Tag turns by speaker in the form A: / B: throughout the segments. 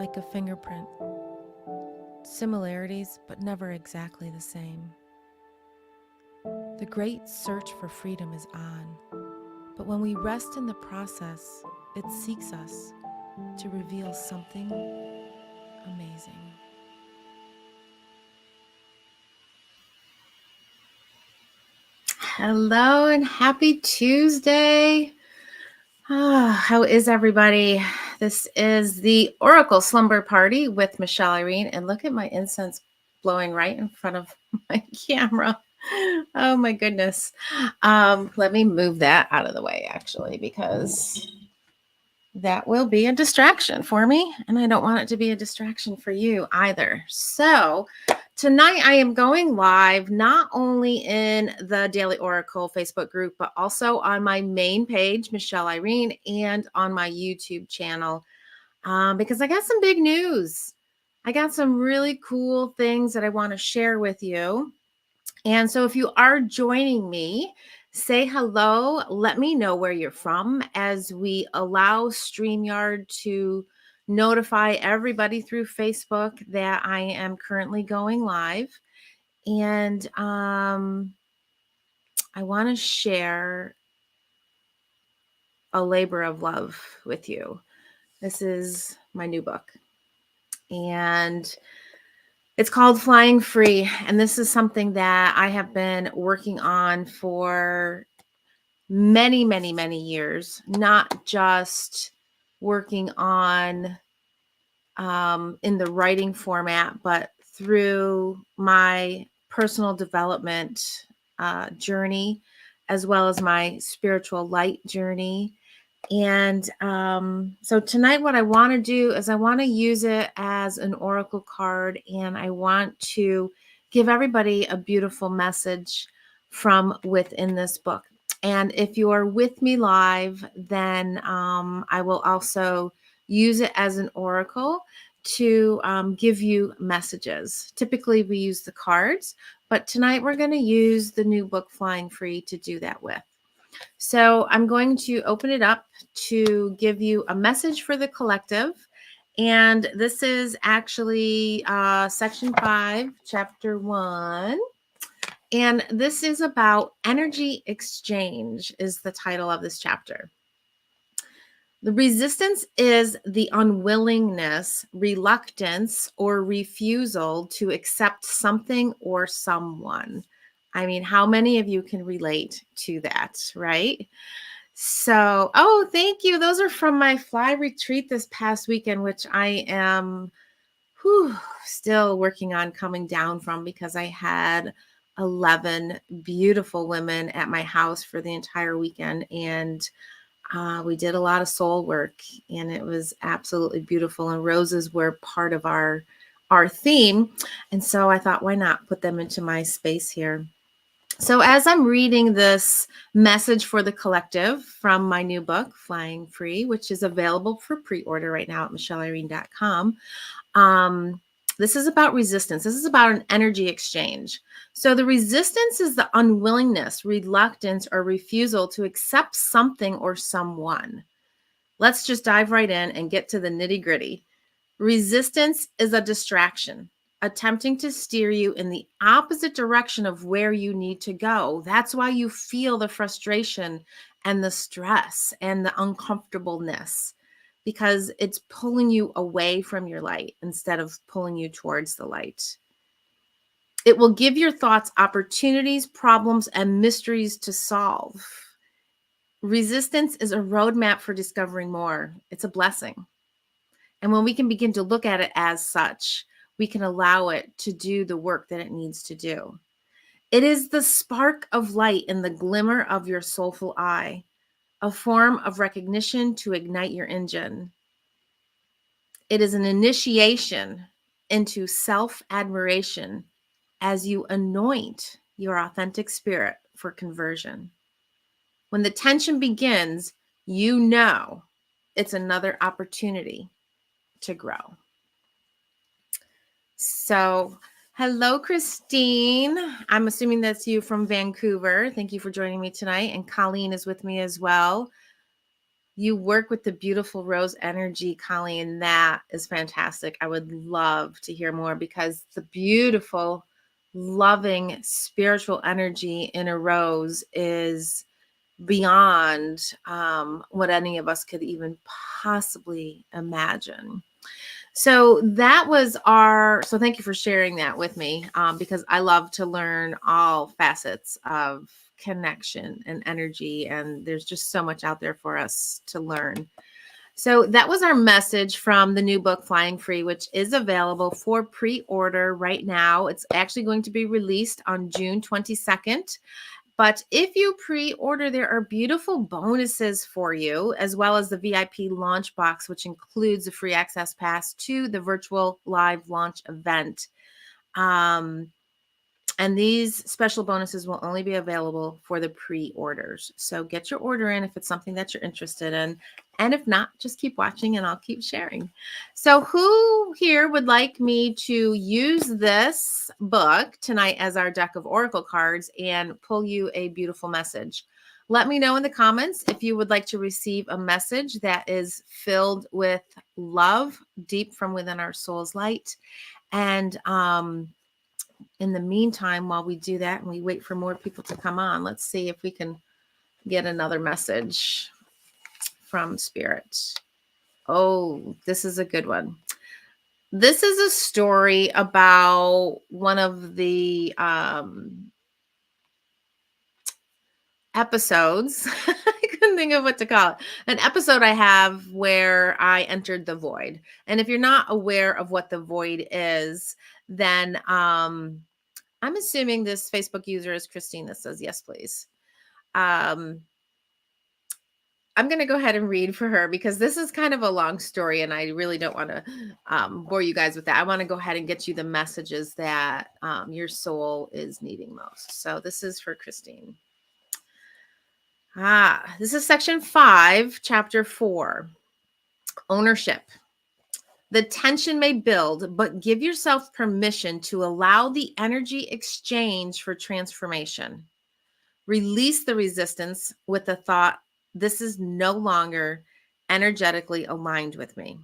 A: like a fingerprint. Similarities, but never exactly the same. The great search for freedom is on, but when we rest in the process, it seeks us to reveal something amazing.
B: Hello and happy Tuesday. How is everybody? This is the Oracle Slumber Party with Michelle Irene. And look at my incense blowing right in front of my camera. Oh my goodness. Let me move that out of the way actually, because that will be a distraction for me. And I don't want it to be a distraction for you either. So tonight I am going live not only in the Daily Oracle Facebook group, but also on my main page, Michelle Irene, and on my YouTube channel because I got some big news. I got some really cool things that I want to share with you. And so if you are joining me, say hello. Let me know where you're from as we allow Streamyard to notify everybody through Facebook that I am currently going live. And I want to share a labor of love with you. This is my new book. And it's called Flying Free. And this is something that I have been working on for many, many, many years, not just working on in the writing format, but through my personal development journey, as well as my spiritual light journey. And so tonight, what I want to do is I want to use it as an oracle card, and I want to give everybody a beautiful message from within this book. And if you are with me live, then I will also use it as an oracle to give you messages. Typically, we use the cards, but tonight we're going to use the new book, Flying Free, to do that with. So I'm going to open it up to give you a message for the collective. And this is actually section 5, chapter 1. And this is about energy exchange is the title of this chapter. The resistance is the unwillingness, reluctance, or refusal to accept something or someone. I mean, how many of you can relate to that, right? So, thank you. Those are from my fly retreat this past weekend, which I am still working on coming down from because I had 11 beautiful women at my house for the entire weekend. And we did a lot of soul work, and it was absolutely beautiful. And roses were part of our theme. And so I thought, why not put them into my space here? So as I'm reading this message for the collective from my new book, Flying Free, which is available for pre-order right now at michelleirene.com, this is about resistance. This is about an energy exchange. So the resistance is the unwillingness, reluctance, or refusal to accept something or someone. Let's just dive right in and get to the nitty-gritty. Resistance is a distraction, attempting to steer you in the opposite direction of where you need to go. That's why you feel the frustration and the stress and the uncomfortableness, because it's pulling you away from your light instead of pulling you towards the light. It will give your thoughts opportunities, problems, and mysteries to solve. Resistance is a roadmap for discovering more. It's a blessing. And when we can begin to look at it as such, we can allow it to do the work that it needs to do. It is the spark of light in the glimmer of your soulful eye, a form of recognition to ignite your engine. It is an initiation into self-admiration as you anoint your authentic spirit for conversion. When the tension begins, you know it's another opportunity to grow. So, hello, Christine. I'm assuming that's you from Vancouver. Thank you for joining me tonight. And Colleen is with me as well. You work with the beautiful rose energy, Colleen. That is fantastic. I would love to hear more, because the beautiful, loving, spiritual energy in a rose is beyond what any of us could even possibly imagine. So thank you for sharing that with me, because I love to learn all facets of connection and energy, and there's just so much out there for us to learn. So that was our message from the new book, Flying Free, which is available for pre-order right now. It's actually going to be released on June 22nd. But if you pre-order, there are beautiful bonuses for you, as well as the VIP launch box, which includes a free access pass to the virtual live launch event. And these special bonuses will only be available for the pre-orders. So get your order in if it's something that you're interested in. And if not, just keep watching and I'll keep sharing. So who here would like me to use this book tonight as our deck of oracle cards and pull you a beautiful message? Let me know in the comments if you would like to receive a message that is filled with love, deep from within our soul's light. And in the meantime, while we do that and we wait for more people to come on, let's see if we can get another message from Spirit. Oh, this is a good one. This is a story about one of the episodes. I couldn't think of what to call it. An episode I have where I entered the void. And if you're not aware of what the void is, then I'm assuming this Facebook user is Christine that says, yes, please. I'm going to go ahead and read for her, because this is kind of a long story and I really don't want to bore you guys with that. I want to go ahead and get you the messages that your soul is needing most. So this is for Christine. This is section 5, chapter 4, ownership. The tension may build, but give yourself permission to allow the energy exchange for transformation. Release the resistance with the thought, this is no longer energetically aligned with me.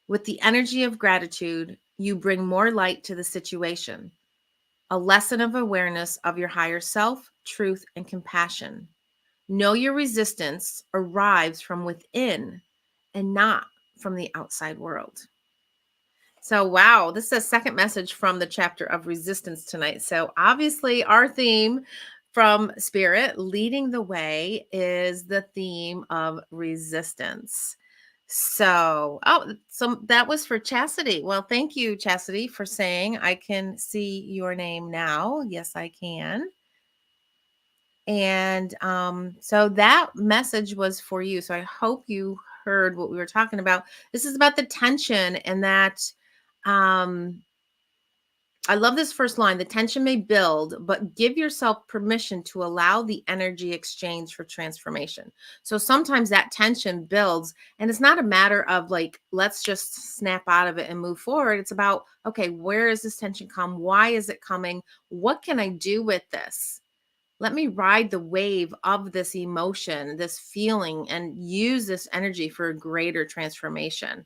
B: With the energy of gratitude, you bring more light to the situation, a lesson of awareness of your higher self, truth, and compassion. Know your resistance arrives from within and not from the outside world. So, wow, this is a second message from the chapter of resistance tonight. So obviously our theme from Spirit leading the way is the theme of resistance. So that was for Chastity. Well, thank you, Chastity, for saying I can see your name now. Yes, I can. And so that message was for you. So I hope you heard what we were talking about. This is about the tension, and that I love this first line. The tension may build, but give yourself permission to allow the energy exchange for transformation. So sometimes that tension builds, and it's not a matter of like, let's just snap out of it and move forward. It's about, okay, where is this tension come? Why is it coming? What can I do with this? Let me ride the wave of this emotion, this feeling, and use this energy for a greater transformation.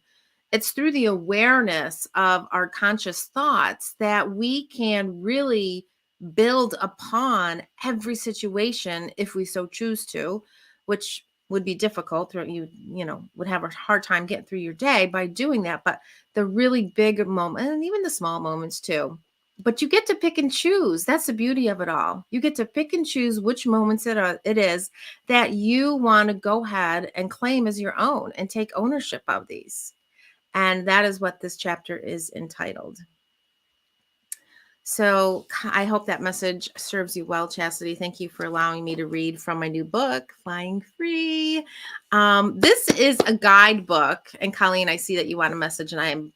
B: It's through the awareness of our conscious thoughts that we can really build upon every situation if we so choose to, which would be difficult. You would have a hard time getting through your day by doing that. But the really big moment, and even the small moments too, but you get to pick and choose. That's the beauty of it all. You get to pick and choose which moments it is that you want to go ahead and claim as your own and take ownership of these. And that is what this chapter is entitled. So I hope that message serves you well, Chastity. Thank you for allowing me to read from my new book, Flying Free. This is a guidebook. And Colleen, I see that you want a message, and I am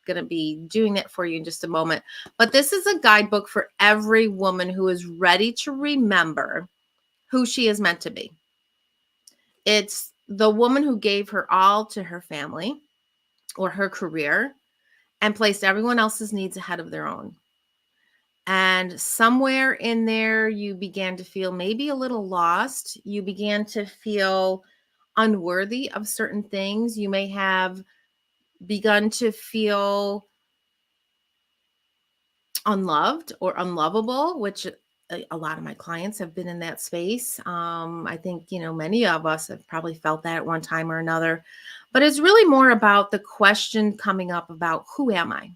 B: going to be doing that for you in just a moment. But this is a guidebook for every woman who is ready to remember who she is meant to be. It's the woman who gave her all to her family or her career and placed everyone else's needs ahead of their own. And somewhere in there, you began to feel maybe a little lost. You began to feel unworthy of certain things. You may have begun to feel unloved or unlovable, which a lot of my clients have been in that space. I think, many of us have probably felt that at one time or another, but it's really more about the question coming up about, who am I?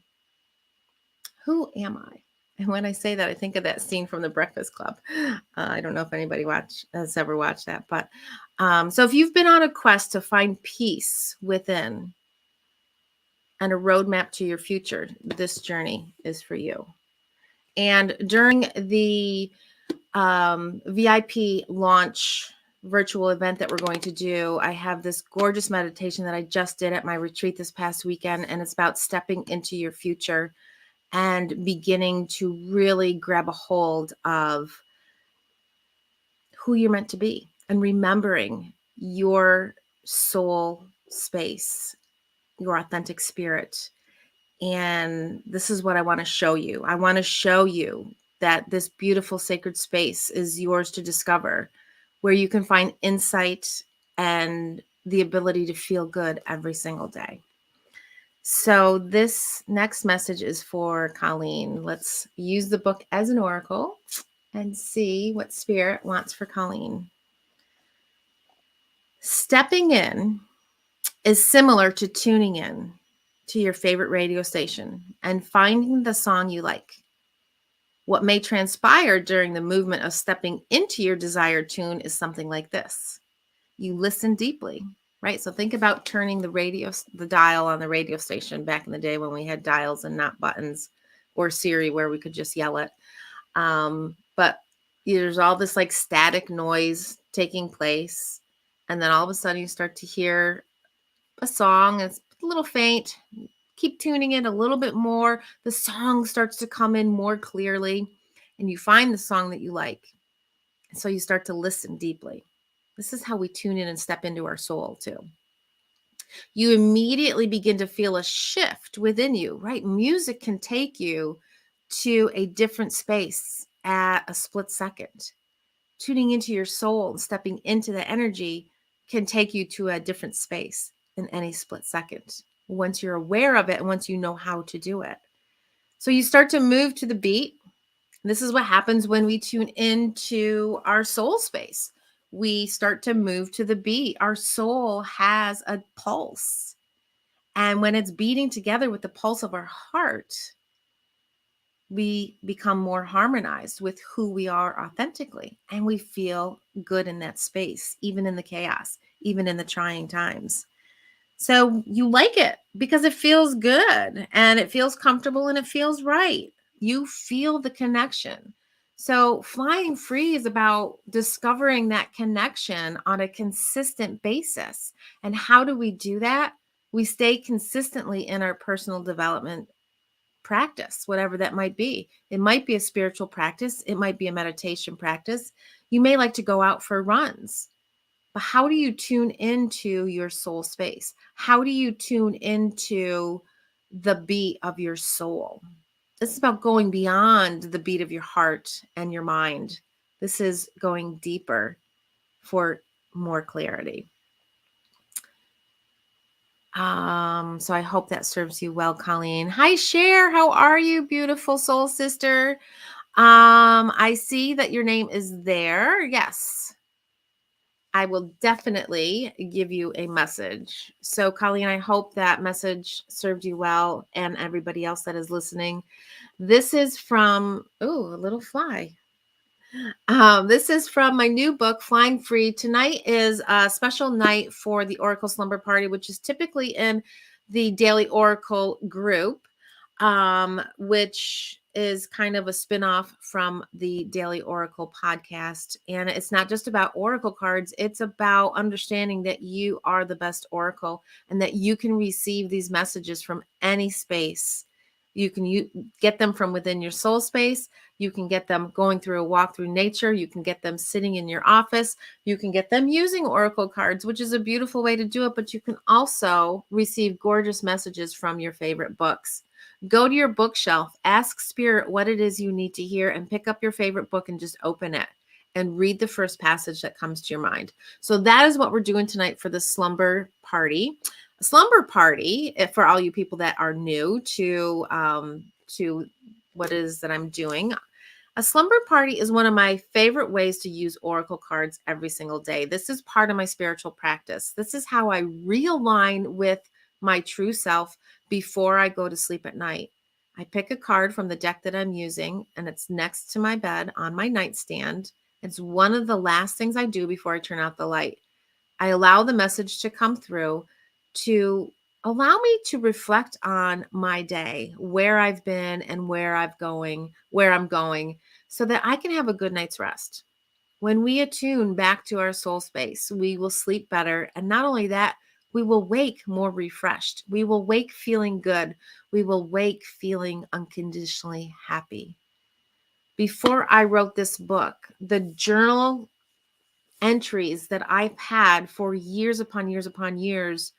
B: Who am I? And when I say that, I think of that scene from The Breakfast Club. I don't know if anybody has ever watched that, but so if you've been on a quest to find peace within and a roadmap to your future, this journey is for you. And during the VIP launch virtual event that we're going to do, I have this gorgeous meditation that I just did at my retreat this past weekend, and it's about stepping into your future and beginning to really grab a hold of who you're meant to be and remembering your soul space, your authentic spirit. And this is what I want to show you. I want to show you that this beautiful sacred space is yours to discover, where you can find insight and the ability to feel good every single day. So this next message is for Colleen. Let's use the book as an oracle and see what Spirit wants for Colleen. Stepping in is similar to tuning in to your favorite radio station and finding the song you like. What may transpire during the movement of stepping into your desired tune is something like this. You listen deeply, right? So think about turning the dial on the radio station back in the day when we had dials and not buttons, or Siri where we could just yell it. But there's all this like static noise taking place. And then all of a sudden you start to hear a song. It's a little faint. Keep tuning in a little bit more. The song starts to come in more clearly, and you find the song that you like. So you start to listen deeply. This is how we tune in and step into our soul too. You immediately begin to feel a shift within you, right? Music can take you to a different space at a split second. Tuning into your soul and stepping into the energy can take you to a different space in any split second, once you're aware of it and once you know how to do it. So you start to move to the beat. This is what happens when we tune into our soul space. We start to move to the beat. Our soul has a pulse. And when it's beating together with the pulse of our heart, we become more harmonized with who we are authentically. And we feel good in that space, even in the chaos, even in the trying times. So you like it because it feels good and it feels comfortable and it feels right. You feel the connection. So flying free is about discovering that connection on a consistent basis. And how do we do that? We stay consistently in our personal development practice, whatever that might be. It might be a spiritual practice. It might be a meditation practice. You may like to go out for runs. But how do you tune into your soul space? How do you tune into the beat of your soul? This is about going beyond the beat of your heart and your mind. This is going deeper for more clarity. So I hope that serves you well, Colleen. Hi, Cher. How are you, beautiful soul sister? I see that your name is there. Yes. I will definitely give you a message. So, Colleen, I hope that message served you well and everybody else that is listening. This is from, a little fly. This is from my new book, Flying Free. Tonight is a special night for the Oracle Slumber Party, which is typically in the Daily Oracle group, which is kind of a spinoff from the Daily Oracle podcast. And it's not just about Oracle cards. It's about understanding that you are the best Oracle and that you can receive these messages from any space. You can get them from within your soul space. You can get them going through a walk through nature. You can get them sitting in your office. You can get them using Oracle cards, which is a beautiful way to do it. But you can also receive gorgeous messages from your favorite books. Go to your bookshelf, ask Spirit what it is you need to hear, and pick up your favorite book and just open it and read the first passage that comes to your mind. So that is what we're doing tonight for the slumber party. A slumber party, for all you people that are new to what it is that I'm doing. A slumber party is one of my favorite ways to use oracle cards every single day. This is part of my spiritual practice. This is how I realign with my true self before I go to sleep at night. I pick a card from the deck that I'm using, and it's next to my bed on my nightstand. It's one of the last things I do before I turn out the light. I allow the message to come through to allow me to reflect on my day, where I've been and where I'm going, so that I can have a good night's rest. When we attune back to our soul space, we will sleep better. And not only that, we will wake more refreshed. We will wake feeling good. We will wake feeling unconditionally happy. Before I wrote this book, the journal entries that I've had for years upon years upon years,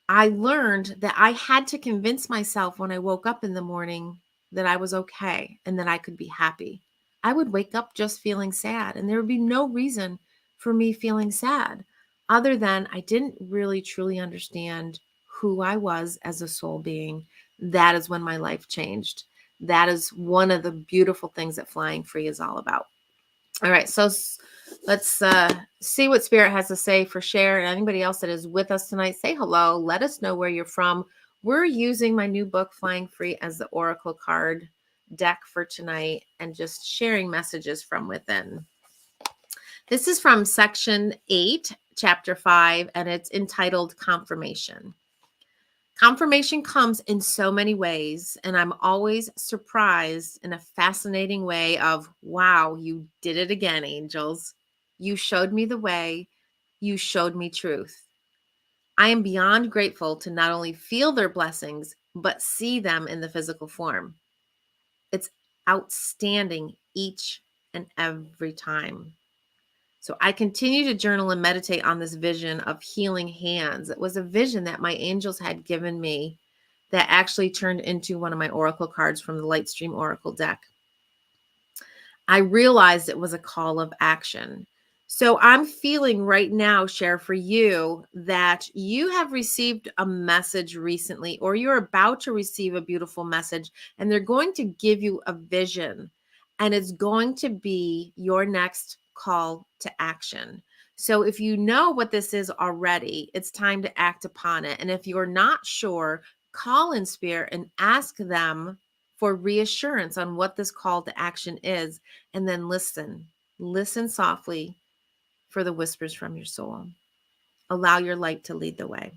B: I learned that I had to convince myself when I woke up in the morning that I was okay and that I could be happy. I would wake up just feeling sad, and there would be no reason for me feeling sad other than I didn't really truly understand who I was as a soul being. That is when my life changed. That is one of the beautiful things that flying free is all about. All right, so let's see what Spirit has to say for Cher and anybody else that is with us tonight. Say hello. Let us know where you're from. We're using my new book, Flying Free, as the oracle card deck for tonight and just sharing messages from within. This is from section 8, chapter 5, and it's entitled Confirmation. Confirmation comes in so many ways, and I'm always surprised in a fascinating way of, wow, you did it again, angels. You showed me the way. You showed me truth. I am beyond grateful to not only feel their blessings, but see them in the physical form. It's outstanding each and every time. So I continue to journal and meditate on this vision of healing hands. It was a vision that my angels had given me that actually turned into one of my oracle cards from the Lightstream Oracle deck. I realized it was a call of action. So I'm feeling right now, Cher, for you, that you have received a message recently, or you're about to receive a beautiful message, and they're going to give you a vision, and it's going to be your next call to action. So if you know what this is already, it's time to act upon it. And if you're not sure, call in Spirit and ask them for reassurance on what this call to action is, and then listen softly for the whispers from your soul. Allow your light to lead the way.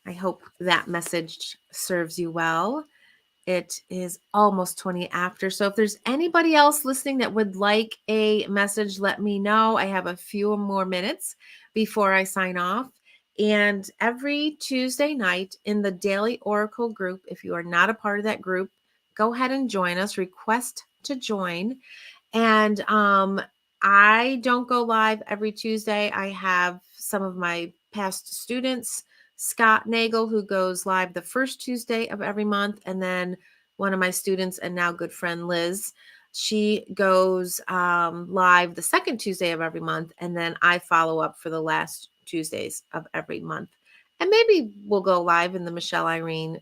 B: I hope that message serves you well. It is almost 20 after. So if there's anybody else listening that would like a message, let me know. I have a few more minutes before I sign off. And every Tuesday night in the Daily Oracle group, if you are not a part of that group, go ahead and join us. Request to join. And I don't go live every Tuesday. I have some of my past students, Scott Nagel, who goes live the first Tuesday of every month. And then one of my students and now good friend, Liz, she goes live the second Tuesday of every month. And then I follow up for the last Tuesdays of every month. And maybe we'll go live in the Michelle Irene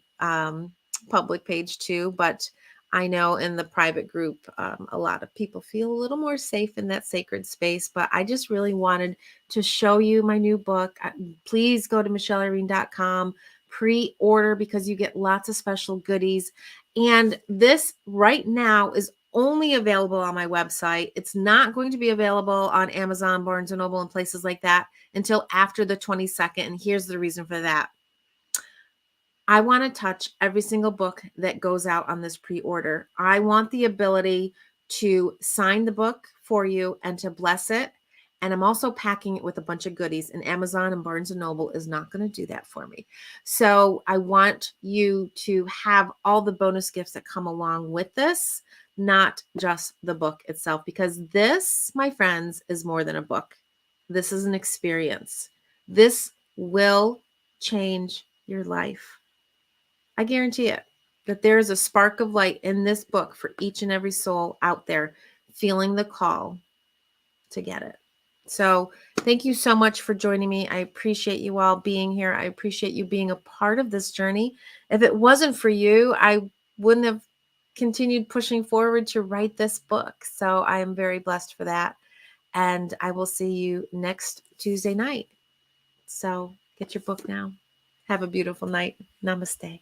B: public page too. But I know in the private group, a lot of people feel a little more safe in that sacred space, but I just really wanted to show you my new book. Please go to michelleirene.com, pre-order, because you get lots of special goodies. And this right now is only available on my website. It's not going to be available on Amazon, Barnes & Noble, and places like that until after the 22nd. And here's the reason for that. I want to touch every single book that goes out on this pre-order. I want the ability to sign the book for you and to bless it. And I'm also packing it with a bunch of goodies, and Amazon and Barnes & Noble is not going to do that for me. So I want you to have all the bonus gifts that come along with this, not just the book itself, because this, my friends, is more than a book. This is an experience. This will change your life. I guarantee it, that there is a spark of light in this book for each and every soul out there feeling the call to get it. So thank you so much for joining me. I appreciate you all being here. I appreciate you being a part of this journey. If it wasn't for you, I wouldn't have continued pushing forward to write this book. So I am very blessed for that. And I will see you next Tuesday night. So get your book now. Have a beautiful night. Namaste.